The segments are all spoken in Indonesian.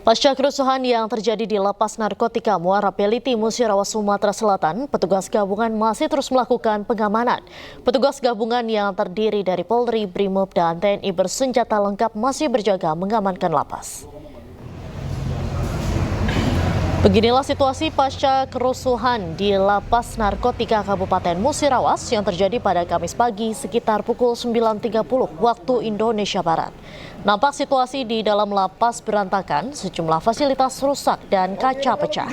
Pasca kerusuhan yang terjadi di Lapas Narkotika Muara Peliti, Musirawas, Sumatera Selatan, petugas gabungan masih terus melakukan pengamanan. Petugas gabungan yang terdiri dari Polri, Brimob, dan TNI bersenjata lengkap masih berjaga mengamankan lapas. Beginilah situasi pasca kerusuhan di Lapas Narkotika Kabupaten Musirawas yang terjadi pada Kamis pagi sekitar pukul 9.30 waktu Indonesia Barat. Nampak situasi di dalam lapas berantakan, sejumlah fasilitas rusak dan kaca pecah.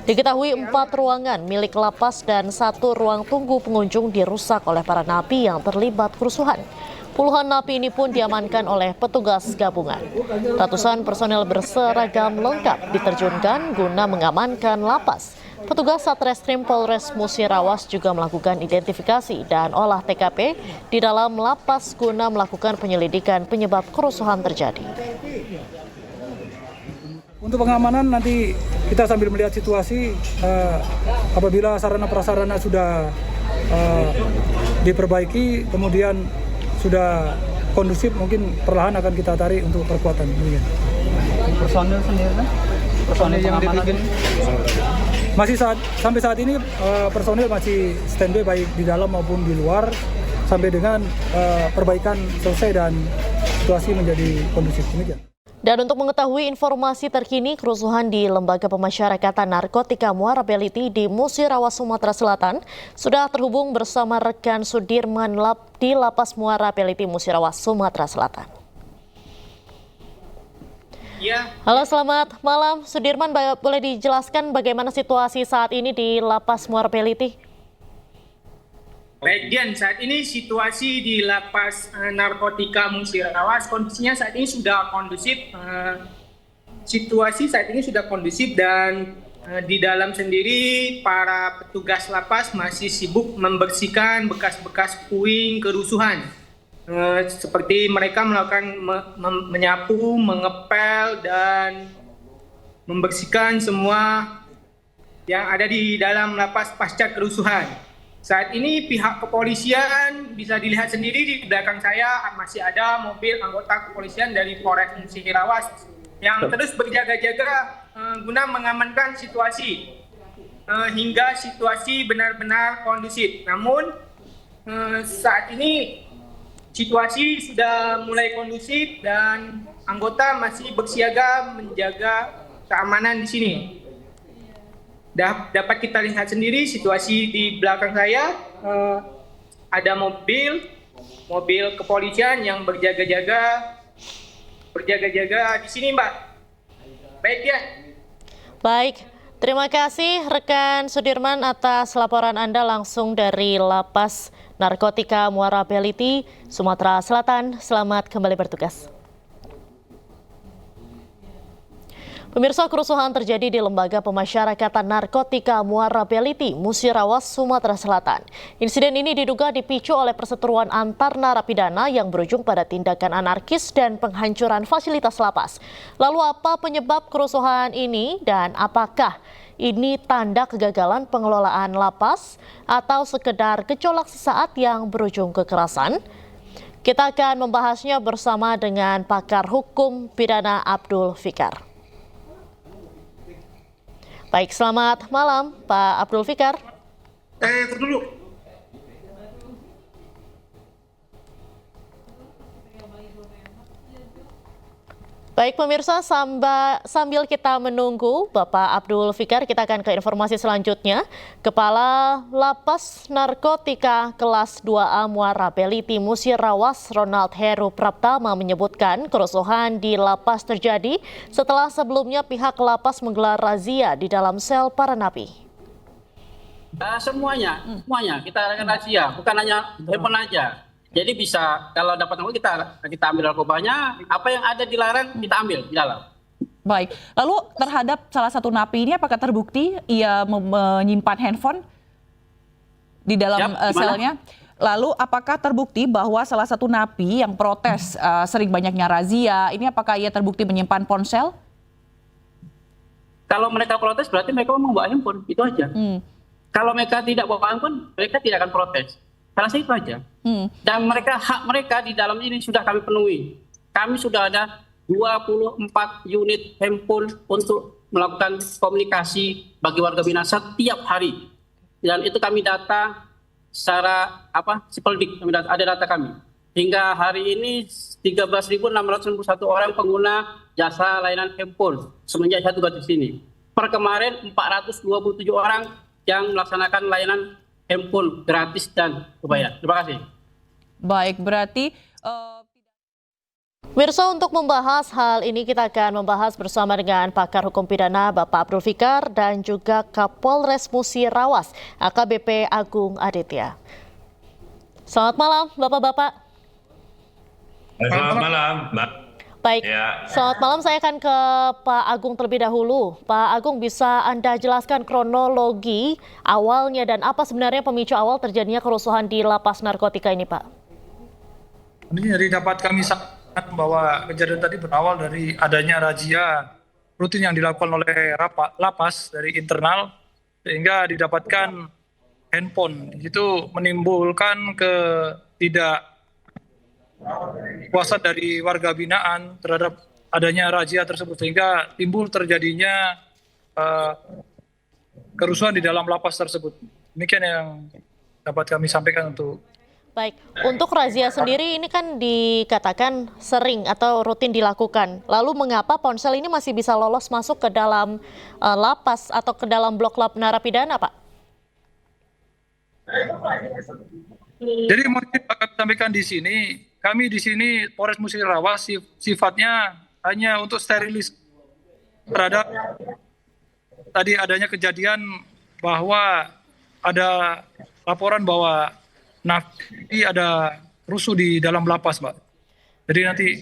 Diketahui 4 ruangan milik lapas dan 1 ruang tunggu pengunjung dirusak oleh para napi yang terlibat kerusuhan. Puluhan napi ini pun diamankan oleh petugas gabungan. Ratusan personel berseragam lengkap diterjunkan guna mengamankan lapas. Petugas Satreskrim Polres Musirawas juga melakukan identifikasi dan olah TKP di dalam lapas guna melakukan penyelidikan penyebab kerusuhan terjadi. Untuk pengamanan nanti kita sambil melihat situasi, apabila sarana prasarana sudah diperbaiki, kemudian sudah kondusif, mungkin perlahan akan kita tarik untuk perkuatan. Personil sendiri kan? Personil yang dibikin masih sampai saat ini personil masih standby baik di dalam maupun di luar sampai dengan perbaikan selesai dan situasi menjadi kondusif. Demikian. Dan untuk mengetahui informasi terkini kerusuhan di Lembaga Pemasyarakatan Narkotika Muara Peliti di Musirawas, Sumatera Selatan, sudah terhubung bersama rekan Sudirman di Lapas Muara Peliti, Musirawas, Sumatera Selatan. Ya. Halo, selamat malam Sudirman, boleh dijelaskan bagaimana situasi saat ini di Lapas Muara Peliti? Baik, Dian, saat ini situasi di Lapas Narkotika Musirawas kondisinya saat ini sudah kondusif. Situasi saat ini sudah kondusif dan di dalam sendiri para petugas lapas masih sibuk membersihkan bekas-bekas puing kerusuhan. Seperti mereka melakukan menyapu, mengepel, dan membersihkan semua yang ada di dalam lapas pasca kerusuhan. Saat ini pihak kepolisian bisa dilihat sendiri di belakang saya masih ada mobil anggota kepolisian dari Polres Musirawas yang terus berjaga-jaga guna mengamankan situasi hingga situasi benar-benar kondusif. Namun saat ini situasi sudah mulai kondusif dan anggota masih bersiaga menjaga keamanan di sini. Dapat kita lihat sendiri situasi di belakang saya, ada mobil kepolisian yang berjaga-jaga di sini, Mbak. Baik ya. Baik, terima kasih rekan Sudirman atas laporan Anda langsung dari Lapas Narkotika Muara Peliti, Sumatera Selatan. Selamat kembali bertugas. Pemirsa, kerusuhan terjadi di Lembaga Pemasyarakatan Narkotika Muara Peliti, Musirawas, Sumatera Selatan. Insiden ini diduga dipicu oleh perseteruan antar narapidana yang berujung pada tindakan anarkis dan penghancuran fasilitas lapas. Lalu apa penyebab kerusuhan ini dan apakah ini tanda kegagalan pengelolaan lapas atau sekedar gejolak sesaat yang berujung kekerasan? Kita akan membahasnya bersama dengan pakar hukum pidana Abdul Fikar. Baik, selamat malam Pak Abdul Fikar. Dulu. Baik pemirsa, sambil kita menunggu Bapak Abdul Fikar, kita akan ke informasi selanjutnya. Kepala Lapas Narkotika Kelas 2A Muara Peliti Musirawas, Ronald Heru Praptama menyebutkan kerusuhan di lapas terjadi setelah sebelumnya pihak lapas menggelar razia di dalam sel para napi. Semuanya kita akan razia, bukan hanya handphone aja. Jadi bisa kalau dapat narkoba kita ambil narkobanya, apa yang ada dilarang kita ambil di dalam. Baik, lalu terhadap salah satu napi ini apakah terbukti ia menyimpan handphone di dalam selnya? Lalu apakah terbukti bahwa salah satu napi yang protes sering banyaknya razia, ini apakah ia terbukti menyimpan ponsel? Kalau mereka protes berarti mereka membawa handphone, itu aja. Kalau mereka tidak bawa handphone, mereka tidak akan protes. Karena itu aja. Dan hak mereka di dalam ini sudah kami penuhi. Kami sudah ada 24 unit handphone untuk melakukan komunikasi bagi warga binaan setiap hari. Dan itu kami data secara Sipeldik, ada data kami. Hingga hari ini 13.691 orang pengguna jasa layanan handphone semenjak saya tugas di sini. Per kemarin 427 orang yang melaksanakan layanan handphone gratis dan berbayar. Terima kasih. Baik, berarti Mirsa, untuk membahas hal ini kita akan membahas bersama dengan pakar hukum pidana Bapak Abdul Fikar dan juga Kapolres Musirawas AKBP Agung Aditya. Selamat malam Bapak-bapak. Selamat malam, Mbak. Baik, Ya. selamat malam. Saya akan ke Pak Agung terlebih dahulu. Pak Agung, bisa Anda jelaskan kronologi awalnya dan apa sebenarnya pemicu awal terjadinya kerusuhan di lapas narkotika ini, Pak? Ini dari dapat kami sampaikan bahwa kejadian tadi berawal dari adanya razia rutin yang dilakukan oleh lapas dari internal, sehingga didapatkan handphone. Itu menimbulkan ketidakpuasan dari warga binaan terhadap adanya razia tersebut, sehingga timbul terjadinya kerusuhan di dalam lapas tersebut. Demikian yang dapat kami sampaikan untuk. Baik, untuk razia sendiri ini kan dikatakan sering atau rutin dilakukan. Lalu mengapa ponsel ini masih bisa lolos masuk ke dalam lapas atau ke dalam blok narapidana, Pak? Jadi motif akan sampaikan di sini, kami di sini Polres Musirawas sifatnya hanya untuk sterilis terhadap tadi adanya kejadian bahwa ada laporan bahwa napi ada rusuh di dalam lapas, Mbak. Jadi nanti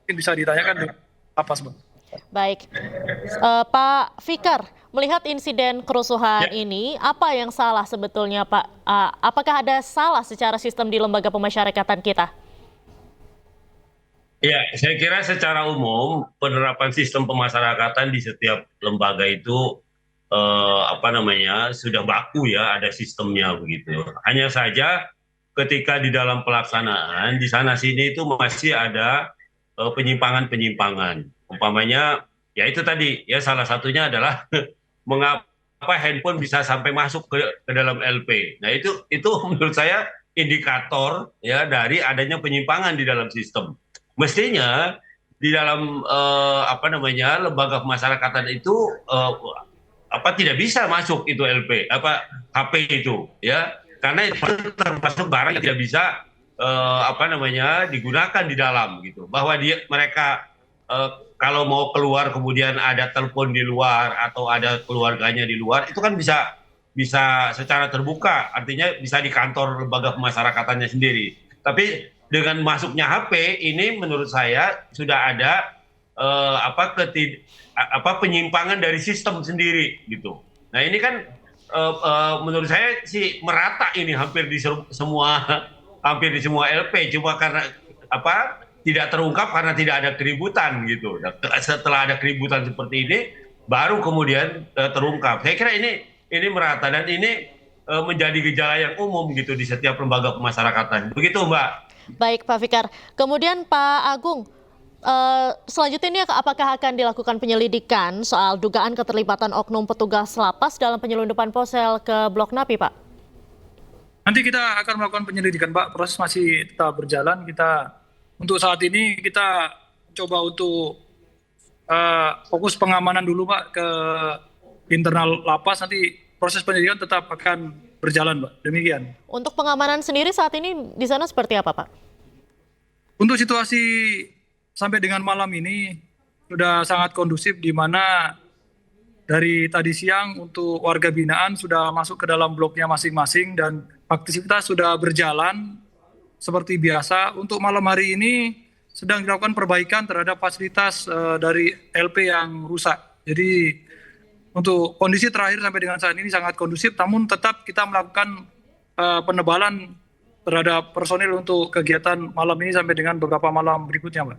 bisa ditanyakan di lapas, Mbak. Baik, Pak Fikar, melihat insiden kerusuhan ini, apa yang salah sebetulnya, Pak? Apakah ada salah secara sistem di lembaga pemasyarakatan kita? Ya, saya kira secara umum penerapan sistem pemasyarakatan di setiap lembaga itu sudah baku ya, ada sistemnya begitu. Hanya saja ketika di dalam pelaksanaan di sana sini itu masih ada penyimpangan-penyimpangan. Umpamanya ya itu tadi ya, salah satunya adalah mengapa handphone bisa sampai masuk ke dalam LP. Nah, itu menurut saya indikator ya dari adanya penyimpangan di dalam sistem. Mestinya di dalam lembaga pemasyarakatan itu tidak bisa masuk itu LP HP itu ya. Karena itu termasuk barang yang tidak bisa digunakan di dalam gitu. Bahwa mereka kalau mau keluar kemudian ada telepon di luar atau ada keluarganya di luar, itu kan bisa secara terbuka, artinya bisa di kantor lembaga pemasyarakatannya sendiri. Tapi dengan masuknya HP ini menurut saya sudah ada penyimpangan dari sistem sendiri gitu. Nah, ini kan menurut saya sih merata ini hampir di semua LP, cuma karena tidak terungkap karena tidak ada keributan gitu. Setelah ada keributan seperti ini baru kemudian terungkap. Saya kira ini merata dan ini menjadi gejala yang umum gitu di setiap lembaga pemasyarakatan. Begitu, Mbak. Baik, Pak Fikar. Kemudian Pak Agung, selanjutnya ini apakah akan dilakukan penyelidikan soal dugaan keterlibatan oknum petugas lapas dalam penyelundupan ponsel ke blok napi, Pak? Nanti kita akan melakukan penyelidikan, Pak. Proses masih tetap berjalan. Untuk saat ini kita coba untuk fokus pengamanan dulu, Pak, ke internal lapas. Nanti proses penyelidikan tetap akan berjalan, Pak. Demikian. Untuk pengamanan sendiri saat ini di sana seperti apa, Pak? Untuk situasi sampai dengan malam ini sudah sangat kondusif, di mana dari tadi siang untuk warga binaan sudah masuk ke dalam bloknya masing-masing dan aktivitas sudah berjalan seperti biasa. Untuk malam hari ini sedang dilakukan perbaikan terhadap fasilitas dari LP yang rusak. Jadi untuk kondisi terakhir sampai dengan saat ini sangat kondusif, namun tetap kita melakukan penebalan terhadap personil untuk kegiatan malam ini sampai dengan beberapa malam berikutnya, Mbak.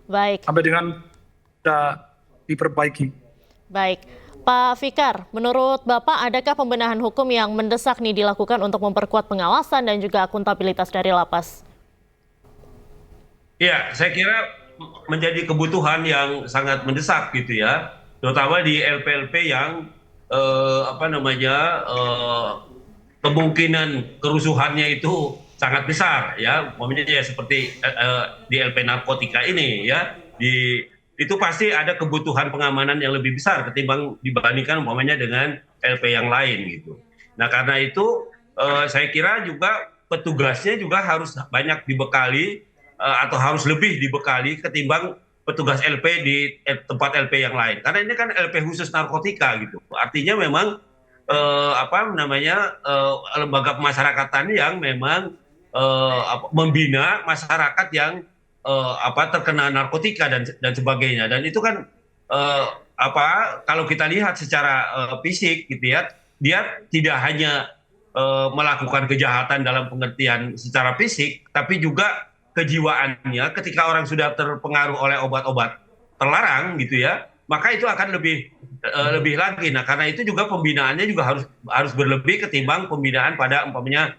Baik. Sampai dengan sudah diperbaiki. Baik. Pak Fikar, menurut Bapak adakah pembenahan hukum yang mendesak nih dilakukan untuk memperkuat pengawasan dan juga akuntabilitas dari lapas? Ya, saya kira menjadi kebutuhan yang sangat mendesak gitu ya, terutama di LP-LP yang kemungkinan kerusuhannya itu sangat besar ya, umpamanya ya seperti di LP narkotika ini ya, itu pasti ada kebutuhan pengamanan yang lebih besar ketimbang dibandingkan umpamanya dengan LP yang lain gitu. Nah karena itu saya kira juga petugasnya juga harus banyak dibekali atau harus lebih dibekali ketimbang petugas LP di tempat LP yang lain. Karena ini kan LP khusus narkotika gitu. Artinya memang lembaga pemasyarakatan yang memang membina masyarakat yang terkena narkotika dan sebagainya. Dan itu kan kalau kita lihat secara fisik gitu ya, dia tidak hanya melakukan kejahatan dalam pengertian secara fisik, tapi juga kejiwaannya ketika orang sudah terpengaruh oleh obat-obat terlarang gitu ya, maka itu akan lebih lagi. Nah karena itu juga pembinaannya juga harus berlebih ketimbang pembinaan pada umpamanya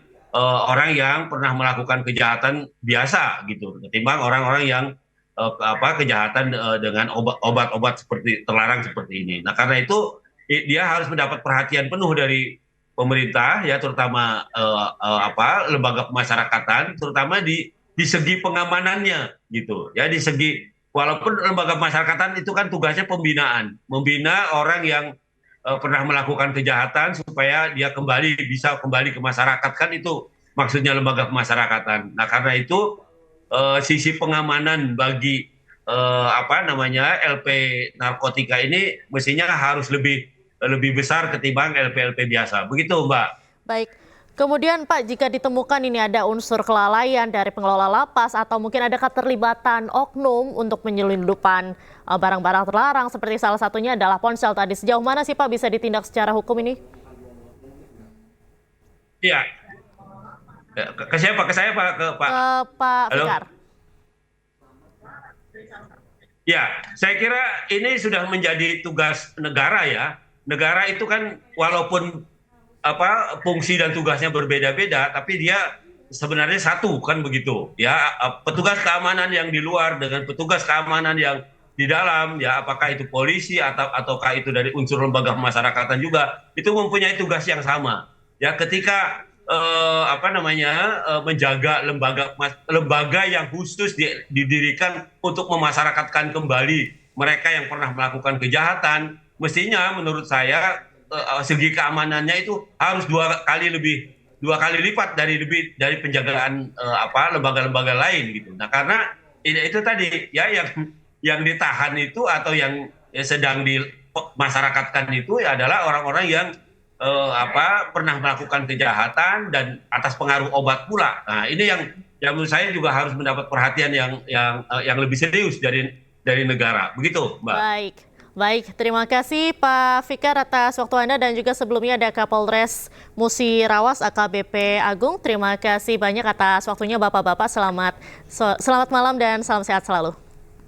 orang yang pernah melakukan kejahatan biasa gitu, ketimbang orang-orang yang kejahatan dengan obat-obat seperti terlarang seperti ini. Nah karena itu dia harus mendapat perhatian penuh dari pemerintah ya, terutama lembaga pemasyarakatan, terutama di segi pengamanannya gitu ya, di segi walaupun lembaga pemasyarakatan itu kan tugasnya membina orang yang pernah melakukan kejahatan supaya dia bisa kembali ke masyarakat, kan itu maksudnya lembaga pemasyarakatan. Nah karena itu sisi pengamanan bagi LP narkotika ini mestinya harus lebih besar ketimbang LP-LP biasa. Begitu, Mbak. Baik. Kemudian Pak, jika ditemukan ini ada unsur kelalaian dari pengelola lapas atau mungkin ada keterlibatan oknum untuk penyelundupan barang-barang terlarang seperti salah satunya adalah ponsel tadi, sejauh mana sih Pak bisa ditindak secara hukum ini? Iya. Ke siapa? Ke saya Pak? Ke Pak Fikar. Ya, saya kira ini sudah menjadi tugas negara ya. Negara itu kan walaupun fungsi dan tugasnya berbeda-beda, tapi dia sebenarnya satu kan begitu ya. Petugas keamanan yang di luar dengan petugas keamanan yang di dalam ya, apakah itu polisi ataukah itu dari unsur lembaga pemasyarakatan juga, itu mempunyai tugas yang sama ya, ketika menjaga lembaga yang khusus didirikan untuk memasyarakatkan kembali mereka yang pernah melakukan kejahatan, mestinya menurut saya segi keamanannya itu harus dua kali lipat dari penjagaan lembaga-lembaga lain gitu. Nah karena itu tadi ya, yang ditahan itu atau yang sedang dimasyarakatkan itu adalah orang-orang yang pernah melakukan kejahatan dan atas pengaruh obat pula. Nah ini yang menurut saya juga harus mendapat perhatian yang lebih serius dari negara. Begitu, Mbak. Baik, terima kasih Pak Fikar atas waktu Anda, dan juga sebelumnya ada Kapolres Musirawas AKBP Agung. Terima kasih banyak atas waktunya Bapak-bapak. Selamat malam dan salam sehat selalu.